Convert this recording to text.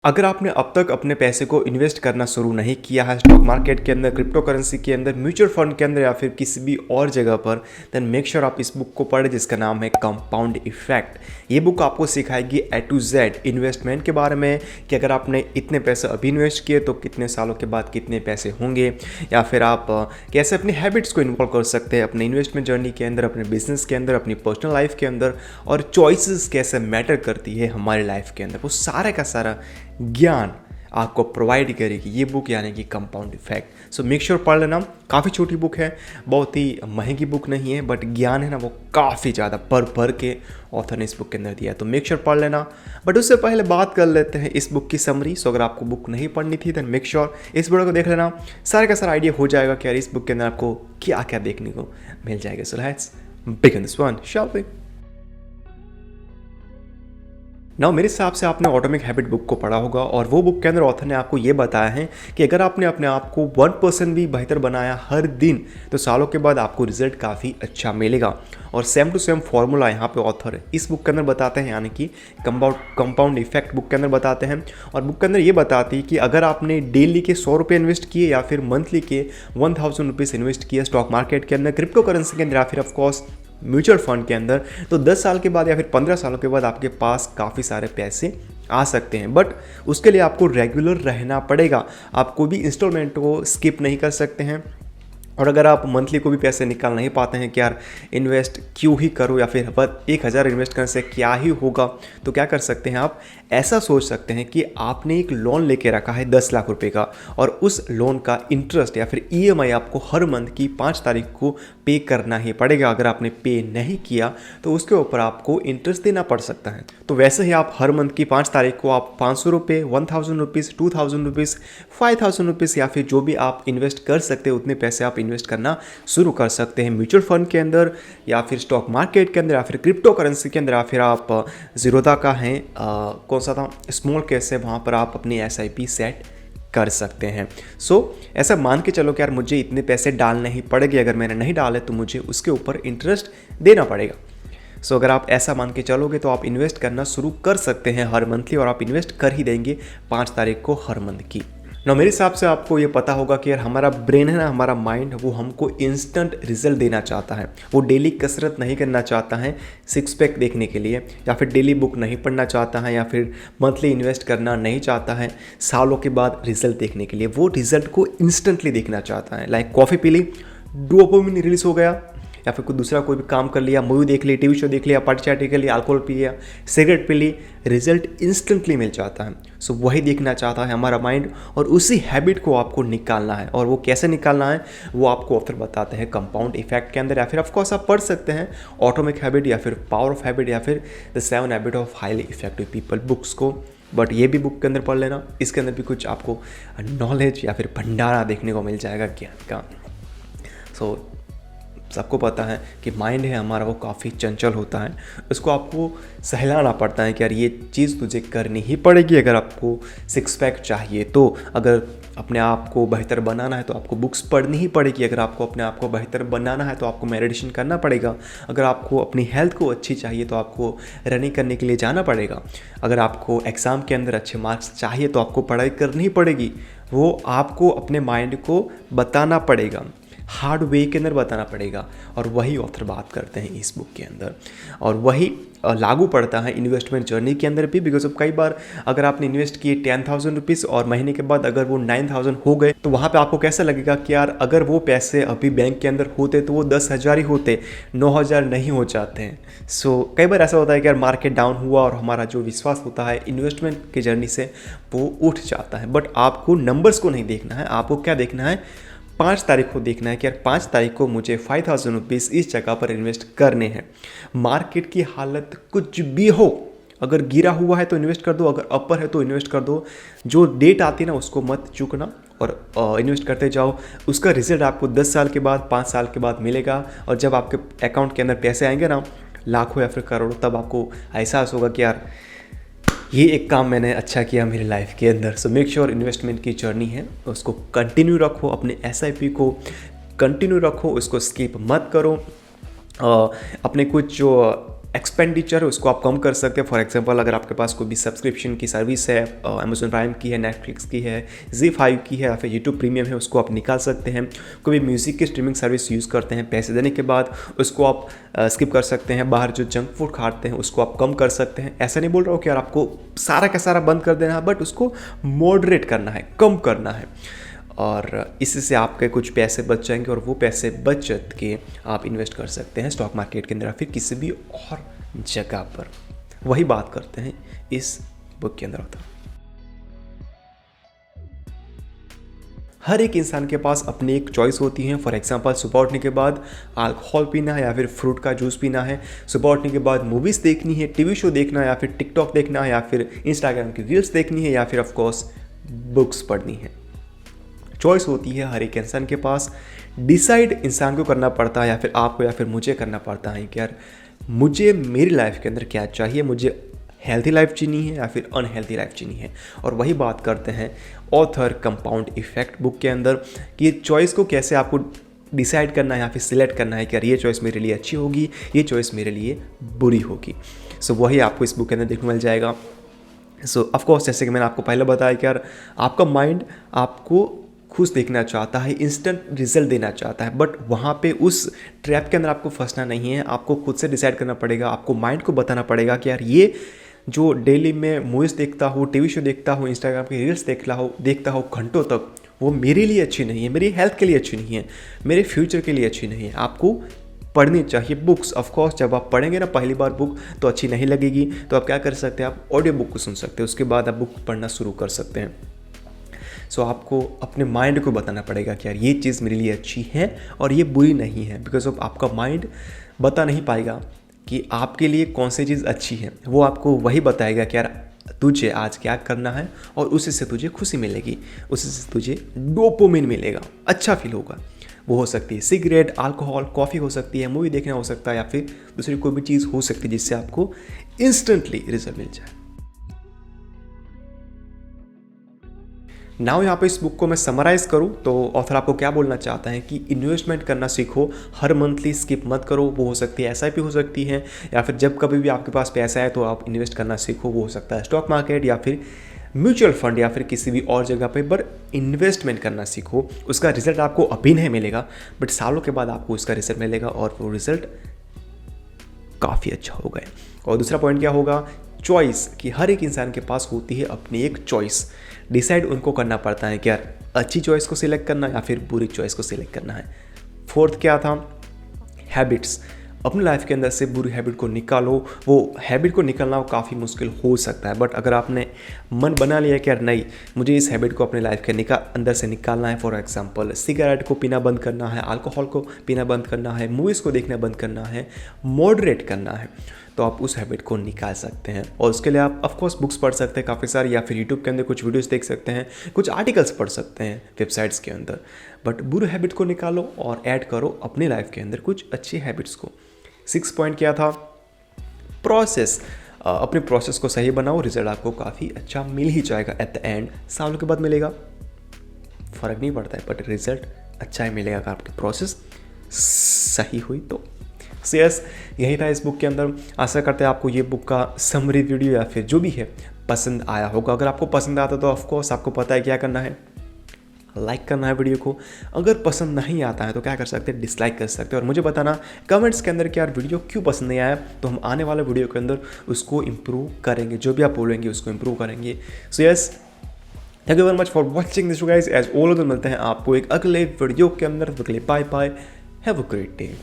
अगर आपने अब तक अपने पैसे को इन्वेस्ट करना शुरू नहीं किया है स्टॉक मार्केट के अंदर, क्रिप्टो करेंसी के अंदर, म्यूचुअल फंड के अंदर या फिर किसी भी और जगह पर, देन मेक श्योर आप इस बुक को पढ़ें जिसका नाम है कंपाउंड इफेक्ट। ये बुक आपको सिखाएगी A to Z इन्वेस्टमेंट के बारे में कि अगर आपने इतने पैसे अभी इन्वेस्ट किए तो कितने सालों के बाद कितने पैसे होंगे, या फिर आप कैसे अपनी हैबिट्स को इन्वॉल्व कर सकते हैं अपने इन्वेस्टमेंट जर्नी के अंदर, अपने बिजनेस के अंदर, अपनी पर्सनल लाइफ के अंदर, और चॉइसेस कैसे मैटर करती है हमारी लाइफ के अंदर। वो सारे का सारा ज्ञान आपको प्रोवाइड करेगी ये बुक, यानी कि compound effect. So make sure पढ़ लेना। काफ़ी छोटी बुक है, बहुत ही महंगी बुक नहीं है, बट ज्ञान है ना वो काफ़ी ज़्यादा भर के ऑथर ने इस बुक के अंदर दिया है, तो मेक श्योर पढ़ लेना। बट उससे पहले बात कर लेते हैं इस बुक की समरी। सो अगर आपको बुक नहीं पढ़नी थी देन मेक श्योर इस वीडियो को देख लेना, सारे का सारा आइडिया हो जाएगा कि यार इस बुक के अंदर आपको क्या क्या देखने को मिल जाएगा। So let's begin this one, shall we. ना मेरे हिसाब से आपने ऑटोमिक हैबिट बुक को पढ़ा होगा, और वो बुक के अंदर ऑथर ने आपको ये बताया है कि अगर आपने अपने आप को 1% भी बेहतर बनाया हर दिन, तो सालों के बाद आपको रिजल्ट काफ़ी अच्छा मिलेगा। और सेम टू सेम फॉर्मूला यहाँ पे ऑथर इस बुक के अंदर बताते हैं, यानी कि कंपाउंड इफेक्ट बुक के अंदर बताते हैं। और बुक के अंदर ये बताती है कि अगर आपने डेली के 100 रुपये इन्वेस्ट किए या फिर मंथली के 1000 रुपीज़ इन्वेस्ट किए स्टॉक मार्केट के अंदर, क्रिप्टो करेंसी के अंदर, या फिर ऑफकोर्स म्यूचुअल फंड के अंदर, तो 10 साल के बाद या फिर 15 सालों के बाद आपके पास काफ़ी सारे पैसे आ सकते हैं। बट उसके लिए आपको रेगुलर रहना पड़ेगा, आप कोई भी इंस्टॉलमेंट को स्किप नहीं कर सकते हैं। और अगर आप मंथली को भी पैसे निकाल नहीं पाते हैं कि यार इन्वेस्ट क्यों ही करो, या फिर 1000 इन्वेस्ट करने से क्या ही होगा, तो क्या कर सकते हैं आप, ऐसा सोच सकते हैं कि आपने एक लोन लेके रखा है 10 लाख रुपए का, और उस लोन का इंटरेस्ट या फिर EMI आपको हर मंथ की 5 तारीख को पे करना ही पड़ेगा। अगर आपने पे नहीं किया तो उसके ऊपर आपको इंटरेस्ट देना पड़ सकता है। तो वैसे ही आप हर मंथ की 5 तारीख को आप 500 रुपये, 1000 रुपीज़, 2000 रुपीज़, 5000 रुपीज़, या फिर जो भी आप इन्वेस्ट कर सकते हैं उतने पैसे आप इन्वेस्ट करना शुरू कर सकते हैं म्यूचुअल फंड के अंदर, या फिर स्टॉक मार्केट के अंदर, या फिर क्रिप्टो करेंसी के अंदर, या फिर आप जीरोधा का है कौन सा था, स्मॉल कैश है, वहाँ पर आप अपनी SIP सेट कर सकते हैं। सो ऐसा मान के चलो कि यार मुझे इतने पैसे डालने ही पड़ेंगे, अगर मैंने नहीं डाले तो मुझे उसके ऊपर इंटरेस्ट देना पड़ेगा। सो अगर आप ऐसा मान के चलोगे तो आप इन्वेस्ट करना शुरू कर सकते हैं हर मंथली, और आप इन्वेस्ट कर ही देंगे 5 तारीख को हर मंथ की। ना मेरे हिसाब से आपको ये पता होगा कि यार हमारा ब्रेन है ना, हमारा माइंड, वो हमको इंस्टेंट रिजल्ट देना चाहता है। वो डेली कसरत नहीं करना चाहता है सिक्स पैक देखने के लिए, या फिर डेली बुक नहीं पढ़ना चाहता है, या फिर मंथली इन्वेस्ट करना नहीं चाहता है सालों के बाद रिजल्ट देखने के लिए। वो रिजल्ट को इंस्टेंटली देखना चाहता है। लाइक कॉफ़ी पी ली, डोपामिन रिलीज हो गया, या फिर कोई दूसरा कोई भी काम कर लिया, मूवी देख ली, TV शो देख लिया, पार्टी चार्टी कर लिया, अल्कोहल पी लिया, सिगरेट पी ली, रिजल्ट इंस्टेंटली मिल जाता है। सो वही देखना चाहता है हमारा माइंड, और उसी हैबिट को आपको निकालना है। और वो कैसे निकालना है वो आपको ऑथर बताते हैं कंपाउंड इफेक्ट के अंदर, या फिर ऑफकोर्स आप पढ़ सकते हैं ऑटोमिक हैबिट, या फिर पावर ऑफ हैबिट, या फिर the 7 habit of highly effective people books को। बट ये भी बुक के अंदर पढ़ लेना, इसके अंदर भी कुछ आपको नॉलेज या फिर भंडारा देखने को मिल जाएगा ज्ञान का। सो सबको पता है कि माइंड है हमारा वो काफ़ी चंचल होता है, उसको आपको सहलाना पड़ता है कि यार ये चीज़ तुझे करनी ही पड़ेगी अगर आपको सिक्स पैक चाहिए। तो अगर अपने आप को बेहतर बनाना है तो आपको बुक्स पढ़नी ही पड़ेगी, अगर आपको अपने आप को बेहतर बनाना है तो आपको मेडिटेशन करना पड़ेगा, अगर आपको अपनी हेल्थ को अच्छी चाहिए तो आपको रनिंग करने के लिए जाना पड़ेगा, अगर आपको एग्ज़ाम के अंदर अच्छे मार्क्स चाहिए तो आपको पढ़ाई करनी ही पड़ेगी। वो आपको अपने माइंड को बताना पड़ेगा, हार्ड वे के अंदर बताना पड़ेगा। और वही ऑथर बात करते हैं इस बुक के अंदर, और वही लागू पड़ता है इन्वेस्टमेंट जर्नी के अंदर भी। बिकॉज अब कई बार अगर आपने इन्वेस्ट किए 10,000 रुपीज़ और महीने के बाद अगर वो 9,000 हो गए, तो वहाँ पे आपको कैसा लगेगा कि यार अगर वो पैसे अभी बैंक के अंदर होते तो वो 10,000 ही होते, 9,000 नहीं हो जाते हैं। सो कई बार ऐसा होता है कि यार मार्केट डाउन हुआ और हमारा जो विश्वास होता है इन्वेस्टमेंट की जर्नी से वो उठ जाता है। बट आपको नंबर्स को नहीं देखना है, आपको क्या देखना है, 5 तारीख को देखना है कि यार 5 तारीख को मुझे 5,000 रुपीज़ इस जगह पर इन्वेस्ट करने हैं। मार्केट की हालत कुछ भी हो, अगर गिरा हुआ है तो इन्वेस्ट कर दो, अगर अपर है तो इन्वेस्ट कर दो। जो डेट आती है ना उसको मत चूकना, और इन्वेस्ट करते जाओ। उसका रिजल्ट आपको 10 साल के बाद, 5 साल के बाद मिलेगा। और जब आपके अकाउंट के अंदर पैसे आएंगे ना, लाखों या फिर करोड़ों, तब आपको एहसास होगा कि यार ये एक काम मैंने अच्छा किया मेरी लाइफ के अंदर। सो मेक श्योर इन्वेस्टमेंट की जर्नी है उसको कंटिन्यू रखो, अपने SIP को कंटिन्यू रखो, उसको स्किप मत करो। अपने कुछ जो एक्सपेंडिचर है उसको आप कम कर सकते हैं। फॉर एग्जांपल अगर आपके पास कोई भी सब्सक्रिप्शन की सर्विस है, अमेजोन प्राइम की है, नेटफ्लिक्स की है, ZEE5 की है या फिर यूट्यूब प्रीमियम है, उसको आप निकाल सकते हैं। कोई भी म्यूज़िक की स्ट्रीमिंग सर्विस यूज़ करते हैं, पैसे देने के बाद उसको आप स्किप कर सकते हैं। बाहर जो जंक फूड खाते हैं उसको आप कम कर सकते हैं। ऐसा नहीं बोल रहा हूँ कि यार आपको सारा का सारा बंद कर देना है, बट उसको मॉडरेट करना है, कम करना है, और इससे आपके कुछ पैसे बच जाएंगे और वो पैसे बचत के आप इन्वेस्ट कर सकते हैं स्टॉक मार्केट के अंदर या फिर किसी भी और जगह पर। वही बात करते हैं इस बुक के अंदर होता है। हर एक इंसान के पास अपनी एक चॉइस होती है। फॉर एग्जांपल सुबह उठने के बाद अल्कोहल पीना है या फिर फ्रूट का जूस पीना है, सुबह उठने के बाद मूवीज़ देखनी है, टीवी शो देखना है या फिर टिकटॉक देखना है या फिर इंस्टाग्राम की रील्स देखनी है या फिर ऑफकोर्स बुक्स पढ़नी है। चॉइस होती है हर एक इंसान के पास। डिसाइड इंसान को करना पड़ता है या फिर आपको या फिर मुझे करना पड़ता है कि यार मुझे मेरी लाइफ के अंदर क्या चाहिए, मुझे हेल्थी लाइफ जीनी है या फिर अनहेल्थी लाइफ जीनी है। और वही बात करते हैं ऑथर कंपाउंड इफेक्ट बुक के अंदर कि ये चॉइस को कैसे आपको डिसाइड करना है या फिर सिलेक्ट करना है कि यार ये चॉइस मेरे लिए अच्छी होगी, ये चॉइस मेरे लिए बुरी होगी। सो वही आपको इस बुक के अंदर देखने मिल जाएगा। सो ऑफकोर्स जैसे कि मैंने आपको पहले बताया कि यार आपका माइंड आपको खुश देखना चाहता है, इंस्टेंट रिजल्ट देना चाहता है, बट वहाँ पे उस ट्रैप के अंदर आपको फंसना नहीं है। आपको खुद से डिसाइड करना पड़ेगा, आपको माइंड को बताना पड़ेगा कि यार ये जो डेली में मूवीज़ देखता हूँ, टीवी शो देखता हूँ, इंस्टाग्राम की रील्स देखता हूँ घंटों तक, वो मेरे लिए अच्छी नहीं है, मेरी हेल्थ के लिए अच्छी नहीं है, मेरे फ्यूचर के लिए अच्छी नहीं है। आपको पढ़नी चाहिए बुक्स। ऑफकोर्स जब आप पढ़ेंगे ना पहली बार बुक तो अच्छी नहीं लगेगी, तो आप क्या कर सकते हैं, आप ऑडियो बुक को सुन सकते हैं, उसके बाद आप बुक पढ़ना शुरू कर सकते हैं। सो आपको अपने माइंड को बताना पड़ेगा कि यार ये चीज़ मेरे लिए अच्छी है और ये बुरी नहीं है, बिकॉज ऑफ आपका माइंड बता नहीं पाएगा कि आपके लिए कौन सी चीज़ अच्छी है। वो आपको वही बताएगा कि यार तुझे आज क्या करना है और उसी से तुझे खुशी मिलेगी, उसी से तुझे डोपामिन मिलेगा, अच्छा फील होगा। वो हो सकती है सिगरेट, अल्कोहल, कॉफ़ी हो सकती है, मूवी देखना हो सकता है या फिर दूसरी कोई भी चीज़ हो सकती है जिससे आपको इंस्टेंटली रिजल्ट मिल जाए। नाउ यहाँ पे इस बुक को मैं समराइज़ करूँ तो ऑथर आपको क्या बोलना चाहता है कि इन्वेस्टमेंट करना सीखो, हर मंथली स्किप मत करो। वो हो सकती है SIP हो सकती है या फिर जब कभी भी आपके पास पैसा है तो आप इन्वेस्ट करना सीखो। वो हो सकता है स्टॉक मार्केट या फिर म्यूचुअल फंड या फिर किसी भी और जगह पे, पर इन्वेस्टमेंट करना सीखो। उसका रिजल्ट आपको अभी नहीं मिलेगा, बट सालों के बाद आपको उसका रिजल्ट मिलेगा और वो रिजल्ट काफ़ी अच्छा होगा। और दूसरा पॉइंट क्या होगा, चॉइस, कि हर एक इंसान के पास होती है अपनी एक चॉइस। डिसाइड उनको करना पड़ता है कि यार अच्छी चॉइस को सिलेक्ट करना या फिर बुरी चॉइस को सिलेक्ट करना है। फोर्थ क्या था, हैबिट्स। अपनी लाइफ के अंदर से बुरी हैबिट को निकालो। वो हैबिट को निकालना काफ़ी मुश्किल हो सकता है, बट अगर आपने मन बना लिया कि यार नहीं मुझे इस हैबिट को अपने लाइफ के अंदर से निकालना है, फॉर एग्जांपल सिगरेट को पीना बंद करना है, अल्कोहल को पीना बंद करना है, मूवीज़ को देखना बंद करना है, मॉडरेट करना है, तो आप उस हैबिट को निकाल सकते हैं। और उसके लिए आप ऑफकोर्स बुक्स पढ़ सकते हैं काफ़ी सारी, या फिर यूट्यूब के अंदर कुछ वीडियोस देख सकते हैं, कुछ आर्टिकल्स पढ़ सकते हैं वेबसाइट्स के अंदर। बट बुरे हैबिट को निकालो और ऐड करो अपनी लाइफ के अंदर कुछ अच्छी हैबिट्स को। 6 पॉइंट क्या था, प्रोसेस। अपने प्रोसेस को सही बनाओ, रिजल्ट आपको काफ़ी अच्छा मिल ही जाएगा। एट द एंड सालों के बाद मिलेगा, फ़र्क नहीं पड़ता है, बट रिजल्ट अच्छा ही मिलेगा अगर आपकी प्रोसेस सही हुई तो। यस, यही था इस बुक के अंदर। आशा करते हैं आपको ये बुक का समरी वीडियो या फिर जो भी है पसंद आया होगा। अगर आपको पसंद आता तो ऑफकोर्स आपको पता है क्या करना है, लाइक करना है वीडियो को। अगर पसंद नहीं आता है तो क्या कर सकते हैं, डिसलाइक कर सकते हैं और मुझे बताना कमेंट्स के अंदर कि यार वीडियो क्यों पसंद नहीं आया, तो हम आने वाले वीडियो के अंदर उसको इम्प्रूव करेंगे। जो भी आप बोलेंगे उसको इम्प्रूव करेंगे। So yes, thank you very much for watching this guys. As always मिलते हैं आपको एक अगले वीडियो के अंदर। Bye bye, have a great day.